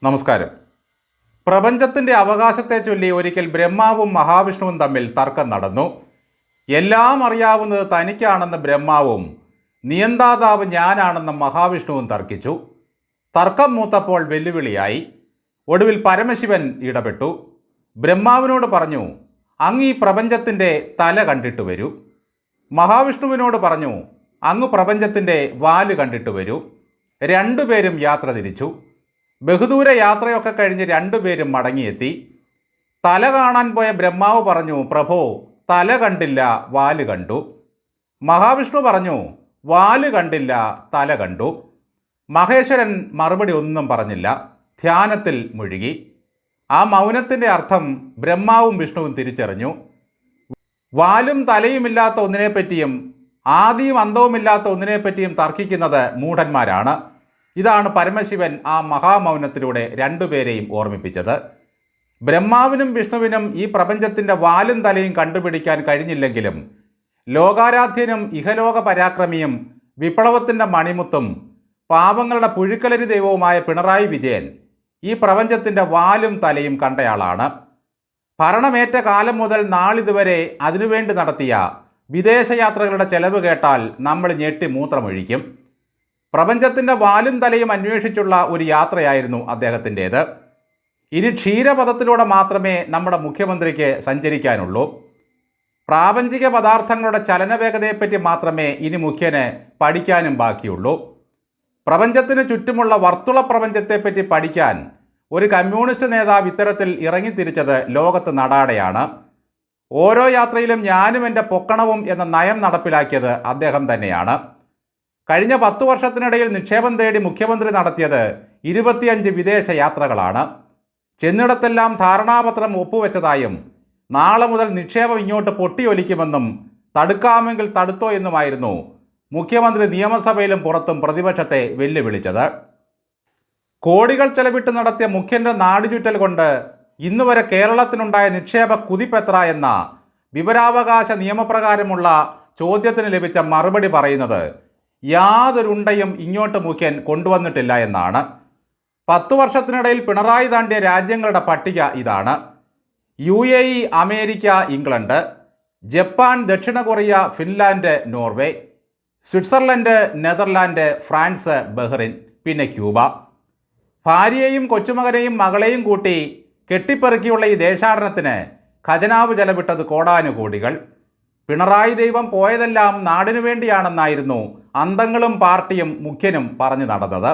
നമസ്കാരം. പ്രപഞ്ചത്തിൻ്റെ അവകാശത്തെ ചൊല്ലി ഒരിക്കൽ ബ്രഹ്മാവും മഹാവിഷ്ണുവും തമ്മിൽ തർക്കം നടന്നു. എല്ലാം അറിയാവുന്നത് തനിക്കാണെന്ന് ബ്രഹ്മാവും നിയന്താതാവ് ഞാനാണെന്ന് മഹാവിഷ്ണുവും തർക്കിച്ചു. തർക്കം മൂത്തപ്പോൾ വെല്ലുവിളിയായി. ഒടുവിൽ പരമശിവൻ ഇടപെട്ടു. ബ്രഹ്മാവിനോട് പറഞ്ഞു, അങ്ങ് ഈ പ്രപഞ്ചത്തിൻ്റെ തല കണ്ടിട്ട് വരൂ. മഹാവിഷ്ണുവിനോട് പറഞ്ഞു, അങ്ങ് പ്രപഞ്ചത്തിൻ്റെ വാല് കണ്ടിട്ട് വരൂ. രണ്ടുപേരും യാത്ര തിരിച്ചു. ബഹുദൂര യാത്രയൊക്കെ കഴിഞ്ഞ് രണ്ടുപേരും മടങ്ങിയെത്തി. തല കാണാൻ പോയ ബ്രഹ്മാവ് പറഞ്ഞു, പ്രഭോ, തല കണ്ടില്ല, വാല് കണ്ടു. മഹാവിഷ്ണു പറഞ്ഞു, വാല് കണ്ടില്ല, തല കണ്ടു. മഹേശ്വരൻ മറുപടി ഒന്നും പറഞ്ഞില്ല, ധ്യാനത്തിൽ മുഴുകി. ആ മൗനത്തിൻ്റെ അർത്ഥം ബ്രഹ്മാവും വിഷ്ണുവും തിരിച്ചറിഞ്ഞു. വാലും തലയുമില്ലാത്ത ഒന്നിനെപ്പറ്റിയും ആദിയും അന്തവുമില്ലാത്ത ഒന്നിനെപ്പറ്റിയും തർക്കിക്കുന്നത് മൂഢന്മാരാണ്. ഇതാണ് പരമശിവൻ ആ മഹാമൗനത്തിലൂടെ രണ്ടുപേരെയും ഓർമ്മിപ്പിച്ചത്. ബ്രഹ്മാവിനും വിഷ്ണുവിനും ഈ പ്രപഞ്ചത്തിൻ്റെ വാലും തലയും കണ്ടുപിടിക്കാൻ കഴിഞ്ഞില്ലെങ്കിലും ലോകാരാധ്യനും ഇഹലോക പരാക്രമിയും വിപ്ലവത്തിൻ്റെ മണിമുത്തും പാവങ്ങളുടെ പുഴുക്കലരി ദൈവവുമായ പിണറായി വിജയൻ ഈ പ്രപഞ്ചത്തിൻ്റെ വാലും തലയും കണ്ടയാളാണ്. ഭരണമേറ്റ കാലം മുതൽ നാളിതുവരെ അതിനുവേണ്ടി നടത്തിയ വിദേശയാത്രകളുടെ ചെലവ് കേട്ടാൽ നമ്മൾ ഞെട്ടി മൂത്രമൊഴിക്കും. പ്രപഞ്ചത്തിൻ്റെ വാലും തലയും അന്വേഷിച്ചുള്ള ഒരു യാത്രയായിരുന്നു അദ്ദേഹത്തിൻ്റേത്. ഇനി ക്ഷീരപഥത്തിലൂടെ മാത്രമേ നമ്മുടെ മുഖ്യമന്ത്രിക്ക് സഞ്ചരിക്കാനുള്ളൂ. പ്രാപഞ്ചിക പദാർത്ഥങ്ങളുടെ ചലനവേഗതയെപ്പറ്റി മാത്രമേ ഇനി മുഖ്യന് പഠിക്കാനും ബാക്കിയുള്ളൂ. പ്രപഞ്ചത്തിന് ചുറ്റുമുള്ള വർത്തുള പ്രപഞ്ചത്തെപ്പറ്റി പഠിക്കാൻ ഒരു കമ്മ്യൂണിസ്റ്റ് നേതാവ് ഇത്തരത്തിൽ ഇറങ്ങിത്തിരിച്ചത് ലോകത്ത് നടാടെയാണ്. ഓരോ യാത്രയിലും ഞാനും എൻ്റെ പൊക്കണവും എന്ന നയം നടപ്പിലാക്കിയത് അദ്ദേഹം തന്നെയാണ്. കഴിഞ്ഞ 10 വർഷത്തിനിടയിൽ നിക്ഷേപം തേടി മുഖ്യമന്ത്രി നടത്തിയത് 25 വിദേശ യാത്രകളാണ്. ചെന്നിടത്തെല്ലാം ധാരണാപത്രം ഒപ്പുവെച്ചതായും നാളെ മുതൽ നിക്ഷേപം ഇങ്ങോട്ട് പൊട്ടിയൊലിക്കുമെന്നും തടുക്കാമെങ്കിൽ തടുത്തോ എന്നുമായിരുന്നു മുഖ്യമന്ത്രി നിയമസഭയിലും പുറത്തും പ്രതിപക്ഷത്തെ വെല്ലുവിളിച്ചത്. കോടികൾ ചെലവിട്ട് നടത്തിയ മുഖ്യൻ്റെ നാടുചുറ്റൽ കൊണ്ട് ഇന്നുവരെ കേരളത്തിനുണ്ടായ നിക്ഷേപ കുതിപ്പെത്ര എന്ന വിവരാവകാശ നിയമപ്രകാരമുള്ള ചോദ്യത്തിന് ലഭിച്ച മറുപടി പറയുന്നത് യാതൊരുണ്ടയും ഇങ്ങോട്ട് മുഖ്യൻ കൊണ്ടുവന്നിട്ടില്ല എന്നാണ്. 10 വർഷത്തിനിടയിൽ പിണറായി താണ്ടിയ രാജ്യങ്ങളുടെ പട്ടിക ഇതാണ്: UAE, അമേരിക്ക, ഇംഗ്ലണ്ട്, ജപ്പാൻ, ദക്ഷിണ Korea, Finland, Norway, Switzerland, Netherland, France, Bahrain, പിന്നെ ക്യൂബ. ഭാര്യയെയും കൊച്ചുമകനെയും മകളെയും കൂട്ടി കെട്ടിപ്പെറുക്കിയുള്ള ഈ ദേശാടനത്തിന് ഖജനാവ് ചെലവിട്ടത് കോടാനുകോടികൾ. പിണറായി ദൈവം പോയതെല്ലാം നാടിനു വേണ്ടിയാണെന്നായിരുന്നു അന്തങ്ങളും പാർട്ടിയും മുഖ്യനും പറഞ്ഞു നടന്നത്.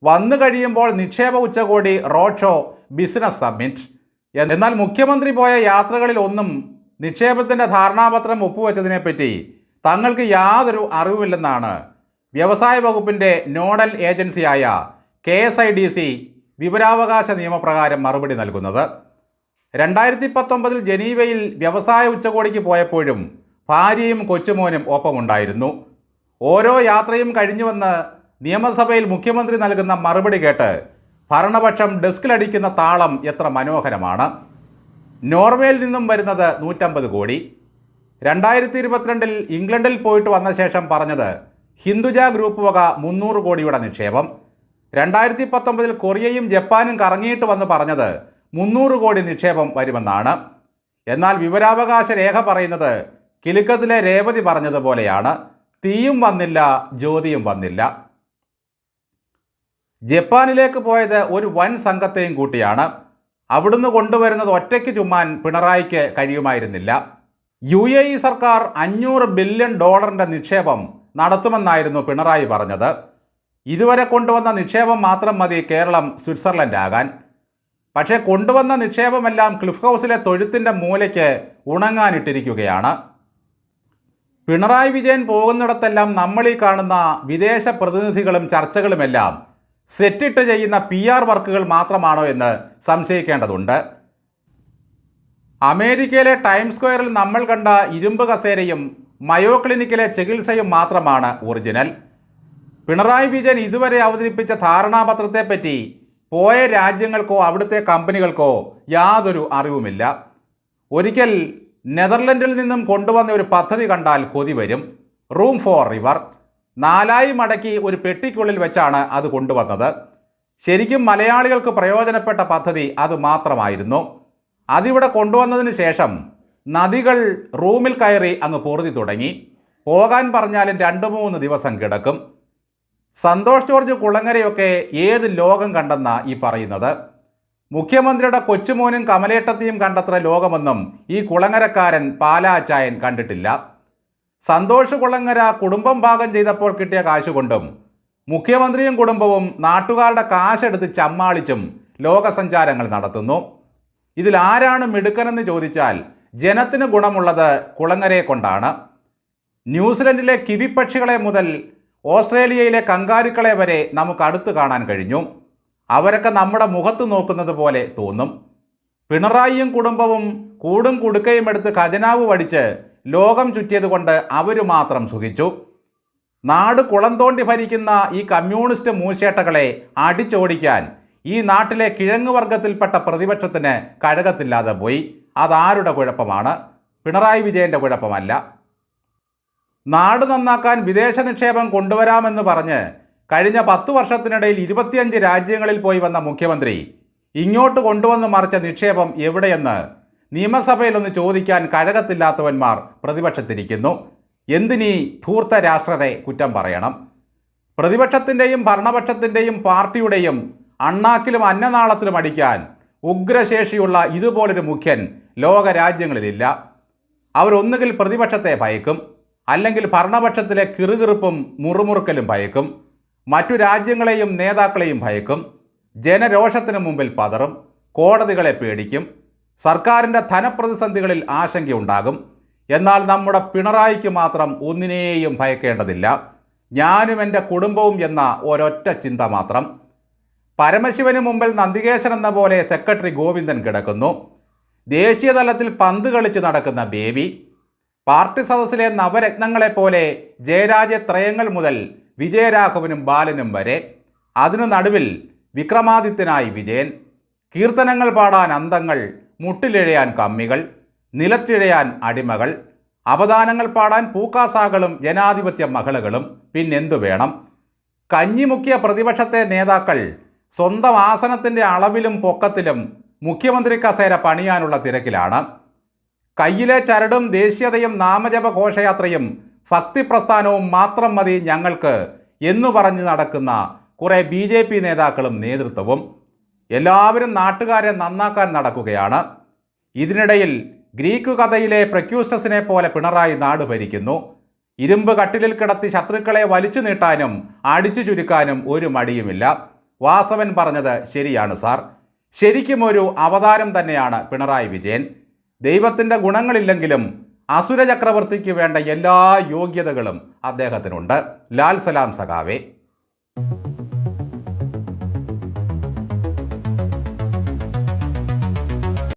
വന്നു കഴിയുമ്പോൾ നിക്ഷേപ ഉച്ചകോടി, റോഡ് ഷോ, ബിസിനസ് സമ്മിറ്റ്. എന്നാൽ മുഖ്യമന്ത്രി പോയ യാത്രകളിൽ ഒന്നും നിക്ഷേപത്തിൻ്റെ ധാരണാപത്രം ഒപ്പുവെച്ചതിനെപ്പറ്റി തങ്ങൾക്ക് യാതൊരു അറിവുമില്ലെന്നാണ് വ്യവസായ വകുപ്പിൻ്റെ നോഡൽ ഏജൻസിയായ KSIDC വിവരാവകാശ നിയമപ്രകാരം മറുപടി നൽകുന്നത്. 2019 ജനീവയിൽ വ്യവസായ ഉച്ചകോടിക്ക് പോയപ്പോഴും ഭാര്യയും കൊച്ചുമോനും ഒപ്പമുണ്ടായിരുന്നു. ഓരോ യാത്രയും കഴിഞ്ഞുവന്ന് നിയമസഭയിൽ മുഖ്യമന്ത്രി നൽകുന്ന മറുപടി കേട്ട് ഭരണപക്ഷം ഡെസ്കിലടിക്കുന്ന താളം എത്ര മനോഹരമാണ്. നോർവേയിൽ നിന്നും വരുന്നത് 150 കോടി. 2022 ഇംഗ്ലണ്ടിൽ പോയിട്ട് വന്ന ശേഷം പറഞ്ഞത് ഹിന്ദുജ ഗ്രൂപ്പ് വക 300 കോടിയുടെ നിക്ഷേപം. 2019 കൊറിയയും ജപ്പാനും കറങ്ങിയിട്ട് വന്ന് പറഞ്ഞത് 300 കോടി നിക്ഷേപം വരുമെന്നാണ്. എന്നാൽ വിവരാവകാശ രേഖ പറയുന്നത് കിലുക്കത്തിലെ രേവതി പറഞ്ഞതുപോലെയാണ്: തീയും വന്നില്ല, ജ്യോതിയും വന്നില്ല. ജപ്പാനിലേക്ക് പോയത് ഒരു വൻ സംഘത്തെയും കൂട്ടിയാണ്. അവിടുന്ന് കൊണ്ടുവരുന്നത് ഒറ്റയ്ക്ക് ചുമ്മാൻ പിണറായിക്ക് കഴിയുമായിരുന്നില്ല. UAE സർക്കാർ $500 ബില്യൺ നിക്ഷേപം നടത്തുമെന്നായിരുന്നു പിണറായി പറഞ്ഞത്. ഇതുവരെ കൊണ്ടുവന്ന നിക്ഷേപം മാത്രം മതി കേരളം സ്വിറ്റ്സർലൻഡ് ആകാൻ. പക്ഷേ കൊണ്ടുവന്ന നിക്ഷേപമെല്ലാം ക്ലിഫ് ഹൗസിലെ തൊഴുത്തിൻ്റെ മൂലയ്ക്ക് ഉണങ്ങാനിട്ടിരിക്കുകയാണ്. പിണറായി വിജയൻ പോകുന്നിടത്തെല്ലാം നമ്മളീ കാണുന്ന വിദേശ പ്രതിനിധികളും ചർച്ചകളുമെല്ലാം സെറ്റിട്ട് ചെയ്യുന്ന PR വർക്കുകൾ മാത്രമാണോ എന്ന് സംശയിക്കേണ്ടതുണ്ട്. അമേരിക്കയിലെ ടൈംസ് സ്ക്വയറിൽ നമ്മൾ കണ്ട ഇരുമ്പ് കസേരയും മയോ ക്ലിനിക്കിലെ ചികിത്സയും മാത്രമാണ് ഒറിജിനൽ. പിണറായി വിജയൻ ഇതുവരെ അവതരിപ്പിച്ച ധാരണാപത്രത്തെപ്പറ്റി പോയ രാജ്യങ്ങൾക്കോ അവിടുത്തെ കമ്പനികൾക്കോ യാതൊരു അറിവുമില്ല. ഒരിക്കൽ നെതർലൻഡിൽ നിന്നും കൊണ്ടുവന്ന ഒരു പദ്ധതി കണ്ടാൽ കൊതി വരും. Room for river. 4 മടക്കി ഒരു പെട്ടിക്കുള്ളിൽ വെച്ചാണ് അത് കൊണ്ടുവന്നത്. ശരിക്കും മലയാളികൾക്ക് പ്രയോജനപ്പെട്ട പദ്ധതി അത് മാത്രമായിരുന്നു. അതിവിടെ കൊണ്ടുവന്നതിന് ശേഷം നദികൾ റൂമിൽ കയറി അങ്ങ് പൊറുതി തുടങ്ങി. പോകാൻ പറഞ്ഞാലും 2-3 ദിവസം കിടക്കും. സന്തോഷ് ജോർജ് കുളങ്ങരയൊക്കെ ഏത് ലോകം കണ്ടെന്നാ ഈ പറയുന്നത്? മുഖ്യമന്ത്രിയുടെ കൊച്ചുമോനും കമലേട്ടത്തെയും കണ്ടത്ര ലോകമൊന്നും ഈ കുളങ്ങരക്കാരൻ പാലാച്ചായൻ കണ്ടിട്ടില്ല. സന്തോഷ് കുളങ്ങര കുടുംബം ഭാഗം ചെയ്തപ്പോൾ കിട്ടിയ കാശുകൊണ്ടും മുഖ്യമന്ത്രിയും കുടുംബവും നാട്ടുകാരുടെ കാശെടുത്ത് ചമ്മാളിച്ചും ലോകസഞ്ചാരങ്ങൾ നടത്തുന്നു. ഇതിൽ ആരാണ് മിടുക്കനെന്ന് ചോദിച്ചാൽ ജനത്തിന് ഗുണമുള്ളത് കുളങ്ങരയെ കൊണ്ടാണ്. ന്യൂസിലൻഡിലെ കിവിപ്പക്ഷികളെ മുതൽ ഓസ്ട്രേലിയയിലെ കങ്കാരുക്കളെ വരെ നമുക്ക് അടുത്ത് കാണാൻ കഴിഞ്ഞു. അവരൊക്കെ നമ്മുടെ മുഖത്ത് നോക്കുന്നത് പോലെ തോന്നും. പിണറായിയും കുടുംബവും കൂടും കുടുക്കയും എടുത്ത് ഖജനാവ് വടിച്ച് ലോകം ചുറ്റിയതുകൊണ്ട് അവർ മാത്രം സുഖിച്ചു. നാട് കുളം തോണ്ടി ഭരിക്കുന്ന ഈ കമ്മ്യൂണിസ്റ്റ് മൂശേട്ടകളെ അടിച്ചോടിക്കാൻ ഈ നാട്ടിലെ കിഴങ്ങ് വർഗത്തിൽപ്പെട്ട പ്രതിപക്ഷത്തിന് കഴകത്തില്ലാതെ പോയി. അതാരുടെ കുഴപ്പമാണ്? പിണറായി വിജയൻ്റെ കുഴപ്പമല്ല. നാട് നന്നാക്കാൻ വിദേശ നിക്ഷേപം കൊണ്ടുവരാമെന്ന് പറഞ്ഞ് കഴിഞ്ഞ 10 വർഷത്തിനിടയിൽ 25 രാജ്യങ്ങളിൽ പോയി വന്ന മുഖ്യമന്ത്രി ഇങ്ങോട്ട് കൊണ്ടുവന്ന് മറിച്ച നിക്ഷേപം എവിടെയെന്ന് നിയമസഭയിലൊന്ന് ചോദിക്കാൻ കഴകത്തില്ലാത്തവന്മാർ പ്രതിപക്ഷത്തിരിക്കുന്നു. എന്തിനീ ധൂർത്ത രാഷ്ട്രരെ കുറ്റം പറയണം? പ്രതിപക്ഷത്തിൻ്റെയും ഭരണപക്ഷത്തിൻ്റെയും പാർട്ടിയുടെയും അണ്ണാക്കിലും അന്നനാളത്തിലും അടിക്കാൻ ഉഗ്രശേഷിയുള്ള ഇതുപോലൊരു മുഖ്യൻ ലോകരാജ്യങ്ങളിലില്ല. അവരൊന്നുകിൽ പ്രതിപക്ഷത്തെ ഭയക്കും, അല്ലെങ്കിൽ ഭരണപക്ഷത്തിലെ കിറുകിറുപ്പും മുറുമുറുക്കലും ഭയക്കും, മറ്റു രാജ്യങ്ങളെയും നേതാക്കളെയും ഭയക്കും, ജനരോഷത്തിന് മുമ്പിൽ പതറും, കോടതികളെ പേടിക്കും, സർക്കാരിൻ്റെ ധനപ്രതിസന്ധികളിൽ ആശങ്കയുണ്ടാകും. എന്നാൽ നമ്മുടെ പിണറായിക്ക് മാത്രം ഒന്നിനെയും ഭയക്കേണ്ടതില്ല. ഞാനും എൻ്റെ കുടുംബവും എന്ന ഒരൊറ്റ ചിന്ത മാത്രം. പരമശിവന് മുമ്പിൽ നന്ദികേശൻ എന്ന പോലെ സെക്രട്ടറി ഗോവിന്ദൻ കിടക്കുന്നു. ദേശീയ തലത്തിൽ പന്ത് കളിച്ച് നടക്കുന്ന ബേബി, പാർട്ടി സദസ്സിലെ നവരത്നങ്ങളെപ്പോലെ ജയരാജത്രയങ്ങൾ മുതൽ വിജയരാഘവനും ബാലനും വരെ, അതിനു നടുവിൽ വിക്രമാദിത്യനായി വിജയൻ, കീർത്തനങ്ങൾ പാടാൻ അന്തങ്ങൾ, മുട്ടിലിഴയാൻ കമ്മികൾ, നിലത്തിഴയാൻ അടിമകൾ, അവദാനങ്ങൾ പാടാൻ പൂക്കാസാകളും ജനാധിപത്യ മഹളുകളും, പിന്നെന്തു വേണം? കഞ്ഞിമുക്കിയ പ്രതിപക്ഷത്തെ നേതാക്കൾ സ്വന്തം ആസനത്തിൻ്റെ അളവിലും പൊക്കത്തിലും മുഖ്യമന്ത്രി കസേര പണിയാനുള്ള തിരക്കിലാണ്. കയ്യിലെ ചരടും ദേശീയതയും നാമജപ ഘോഷയാത്രയും ഭക്തിപ്രസ്ഥാനവും മാത്രം മതി ഞങ്ങൾക്ക് എന്നു പറഞ്ഞു നടക്കുന്ന കുറേ BJP നേതാക്കളും നേതൃത്വവും. എല്ലാവരും നാട്ടുകാരെ നന്നാക്കാൻ നടക്കുകയാണ്. ഇതിനിടയിൽ ഗ്രീക്ക് കഥയിലെ പ്രക്യൂസ്റ്റസിനെ പോലെ പിണറായി നാട് ഭരിക്കുന്നു. ഇരുമ്പ് കട്ടിലിൽ കിടത്തി ശത്രുക്കളെ വലിച്ചു നീട്ടാനും അടിച്ചു ചുരുക്കാനും ഒരു മടിയുമില്ല. വാസവൻ പറഞ്ഞത് ശരിയാണ് സാർ. ശരിക്കും ഒരു അവതാരം തന്നെയാണ് പിണറായി വിജയൻ. ദൈവത്തിൻ്റെ ഗുണങ്ങളില്ലെങ്കിലും അസുര ചക്രവർത്തിക്ക് വേണ്ട എല്ലാ യോഗ്യതകളും അദ്ദേഹത്തിനുണ്ട്. ലാൽ സലാം സഖാവേ.